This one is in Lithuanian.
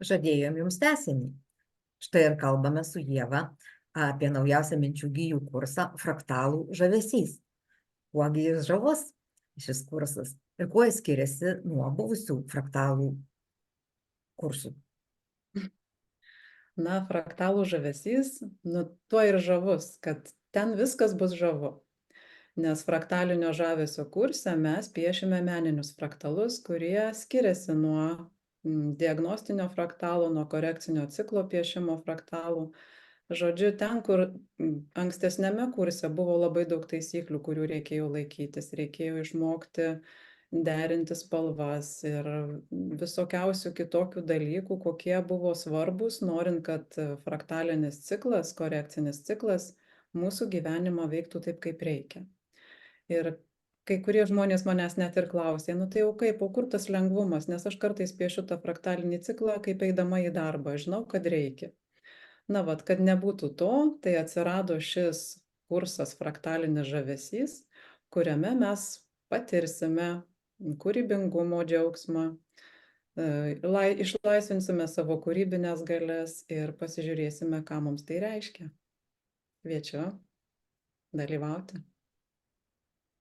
žadėjom jums tęsinį. Štai ir kalbame su Ieva apie naujausią minčių gijų kursą Fraktalų žavesys. Kuogi jis žavus, šis kursas, ir kuo jis skiriasi nuo buvusių fraktalų kursų? Na, fraktalų žavesys, tuo ir žavus, kad ten viskas bus žavu. Nes fraktalinio žavesio kurse mes piešime meninius fraktalus, kurie skiriasi nuo diagnostinio fraktalo, nuo korekcinio ciklo piešimo fraktalų. Žodžiu, ten, kur ankstesniame kurse buvo labai daug taisyklių, kurių reikėjo laikytis, reikėjo išmokti derinti spalvas ir visokiausių kitokių dalykų, kokie buvo svarbus, norint, kad fraktalinis ciklas, korekcinis ciklas mūsų gyvenimą veiktų taip, kaip reikia. Ir kai kurie žmonės manęs net ir klausė, tai jau kaip, o kur tas lengvumas, nes aš kartais piešiu tą fraktalinį ciklą, kaip eidama į darbą, žinau, kad reikia. Na, kad nebūtų to, tai atsirado šis kursas Fraktalinis žavesys, kuriame mes patirsime kūrybingumo džiaugsmą, išlaisvinsime savo kūrybinės galias ir pasižiūrėsime, ką mums tai reiškia. Kviečiu dalyvauti.